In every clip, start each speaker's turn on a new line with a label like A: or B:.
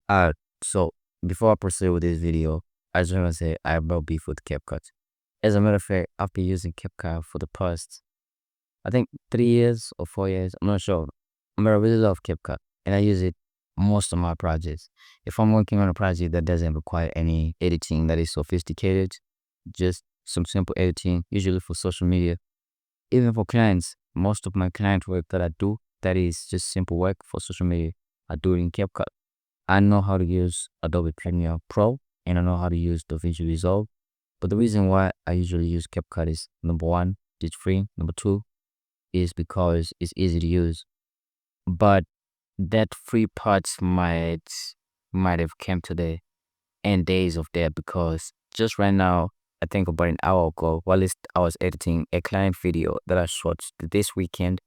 A: Uh, so before I proceed with this video, I just want to say I have no beef with CapCut. As a matter of fact, I've been using CapCut for the past, I think 3 years or 4 years. I'm not sure. I really love CapCut and I use it most of my projects. If I'm working on a project that doesn't require any editing that is sophisticated, just some simple editing, usually for social media, even for clients, most of my client work that I do that is just simple work for social media, I do it in CapCut. I know how to use Adobe Premiere Pro and I know how to use DaVinci Resolve. But the reason why I usually use CapCut is number one, it's free. Number two is because it's easy to use. But that free parts might have came to the end days of that because just right now, I think about an hour ago, while I was editing a client video that I shot this weekend.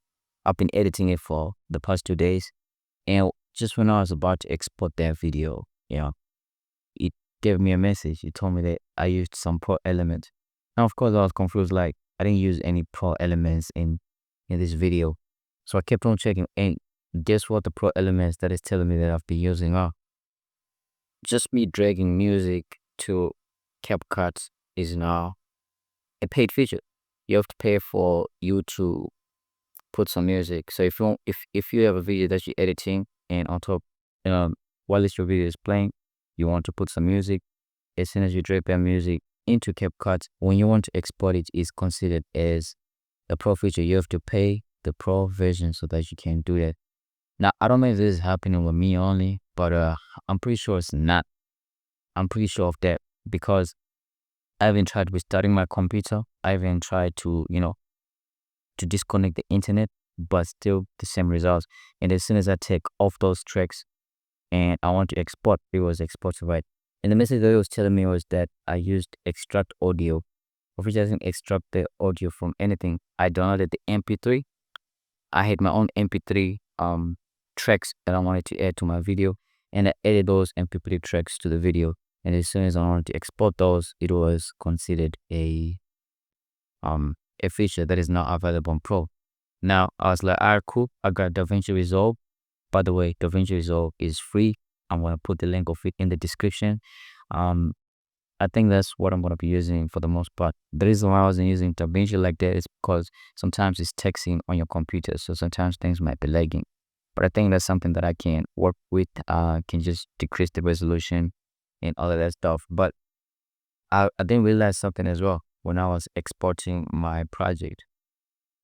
A: I've been editing it for the past 2 days. And just when I was about to export that video, it gave me a message. It told me that I used some pro element. Now, of course, I was confused. Like, I didn't use any pro elements in this video. So I kept on checking. And guess what the pro elements that is telling me that I've been using are? Just me dragging music to CapCut is now a paid feature. You have to pay for you to put some music. So if you have a video that you're editing and on top, while your video is playing, you want to put some music. As soon as you drag that music into CapCut, when you want to export it, is considered as a pro feature. You have to pay the pro version so that you can do that. Now, I don't know if this is happening with me only, but I'm pretty sure it's not. I'm pretty sure of that because I haven't tried restarting my computer. I haven't tried to to disconnect the internet, but still the same results. And as soon as I take off those tracks and I want to export, it was exported right. And the message that it was telling me was that I used extract audio, of which I didn't extract the audio from anything. I downloaded the MP3. I had my own MP3 tracks that I wanted to add to my video, and I added those MP3 tracks to the video. And as soon as I wanted to export those, it was considered a feature that is not available on Pro. Now I was like, alright, cool. I got DaVinci Resolve. By the way, DaVinci Resolve is free. I'm gonna put the link of it in the description. I think that's what I'm gonna be using for the most part. The reason why I wasn't using DaVinci like that is because sometimes it's texting on your computer, so sometimes things might be lagging. But I think that's something that I can work with. Can just decrease the resolution and all of that stuff. But I didn't realize something as well when I was exporting my project.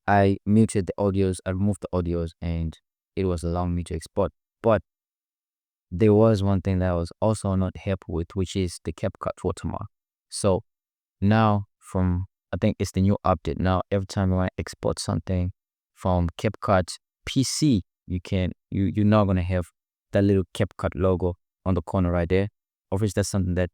A: I muted the audios, I removed the audios, and it was allowing me to export. But there was one thing that I was also not happy with, which is the CapCut watermark. So now I think it's the new update. Now every time you want to export something from CapCut PC, you're not gonna have that little CapCut logo on the corner right there. Of which that's something that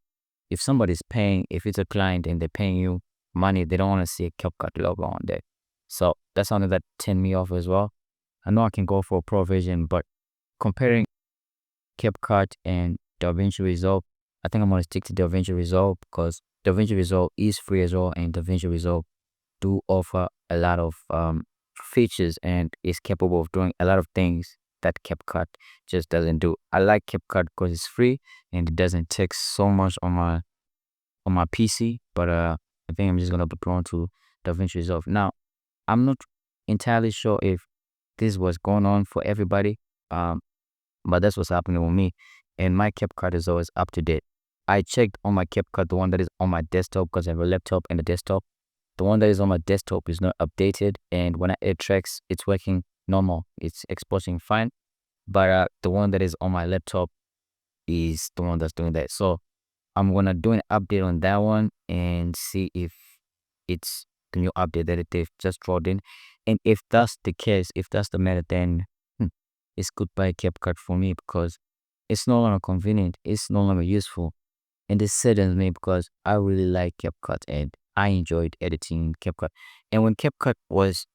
A: if somebody's paying, if it's a client and they're paying you money, they don't want to see a CapCut logo on there. So that's something that turned me off as well. I know I can go for a pro version, but comparing CapCut and DaVinci Resolve, I think I'm gonna stick to DaVinci Resolve because DaVinci Resolve is free as well, and DaVinci Resolve do offer a lot of features and is capable of doing a lot of things that CapCut just doesn't do. I like CapCut because it's free and it doesn't take so much on my PC, but I think I'm just gonna be prone to DaVinci Resolve. Now, I'm not entirely sure if this was going on for everybody, but that's what's happening with me. And my CapCut is always up to date. I checked on my CapCut, the one that is on my desktop, because I have a laptop and a desktop. The one that is on my desktop is not updated, and when I add tracks, it's working normal. It's exporting fine. But the one that is on my laptop is the one that's doing that. So I'm gonna do an update on that one and see if it's the new update that they've just brought in. And if that's the case, if that's the matter, then it's goodbye CapCut for me because it's no longer convenient. It's no longer useful. And this saddens me because I really like CapCut and I enjoyed editing CapCut. And when CapCut was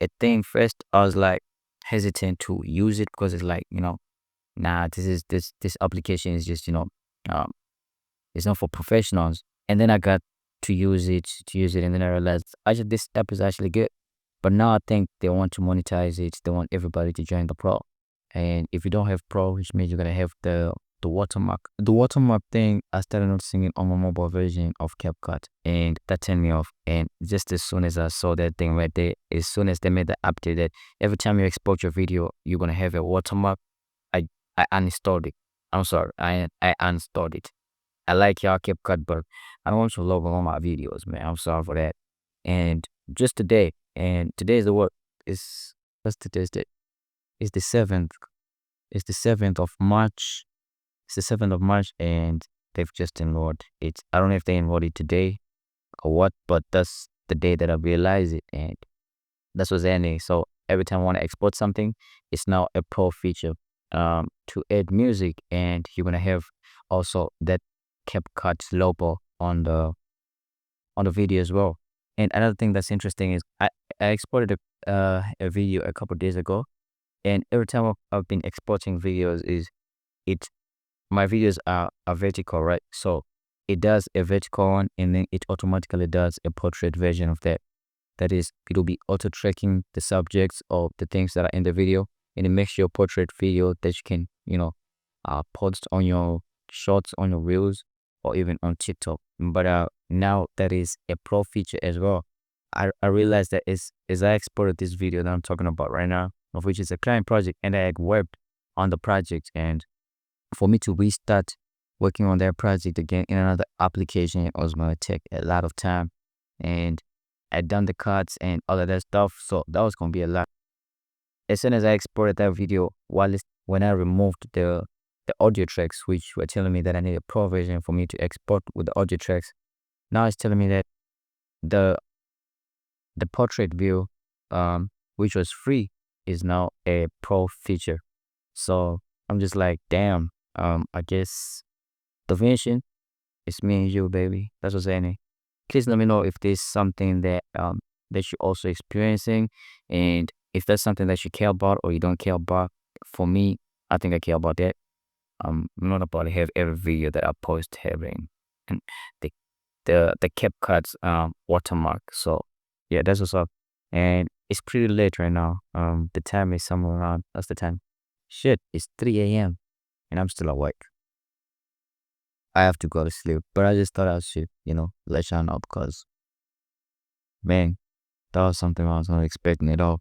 A: a thing first, I was like hesitant to use it because it's like, nah, this application is just, it's not for professionals. And then I got to use it, and then I realized this app is actually good. But now I think they want to monetize it. They want everybody to join the Pro. And if you don't have Pro, which means you're gonna have the the watermark. The watermark thing, I started noticing it on my mobile version of CapCut, and that turned me off. And just as soon as I saw that thing right there, as soon as they made the update that every time you export your video, you're gonna have a watermark, I I uninstalled it. I'm sorry, I uninstalled it. I like y'all CapCut, but I don't want you to log all my videos, man. I'm sorry for that. And just today, and today is the what? Is what's today's date? It's the 7th. It's the 7th of March. It's the 7th of March, and they've just enrolled it. I don't know if they enrolled it today or what, but that's the day that I realized it, and that's what's ending. So every time I want to export something, it's now a pro feature to add music, and you're gonna have also that CapCut logo on the video as well. And another thing that's interesting is I exported a video a couple days ago, and every time I've been exporting videos is it my videos are vertical, right? So it does a vertical one, and then it automatically does a portrait version of that. That is, it'll be auto tracking the subjects or the things that are in the video, and it makes your portrait video that you can post on your shorts, on your reels, or even on TikTok. But now that is a pro feature as well. I realized that as I exported this video that I'm talking about right now, of which is a client project, and I had worked on the project, and for me to restart working on that project again in another application, it was gonna take a lot of time, and I'd done the cuts and all of that stuff, so that was gonna be a lot. As soon as I exported that video, when I removed the audio tracks, which were telling me that I need a pro version for me to export with the audio tracks, now it's telling me that the the portrait view, which was free, is now a pro feature. So I'm just like, damn. I guess DaVinci, it's me and you, baby. That's what's happening. Please let me know if there's something that you're also experiencing, and if that's something that you care about or you don't care about. For me, I think I care about that. I'm not about to have every video that I post having and the the CapCut watermark. So yeah, that's what's up. And it's pretty late right now. The time is somewhere around, that's the time. Shit, it's 3 a.m. and I'm still awake. I have to go to sleep, but I just thought I should, let y'all know because, man, that was something I was not expecting at all.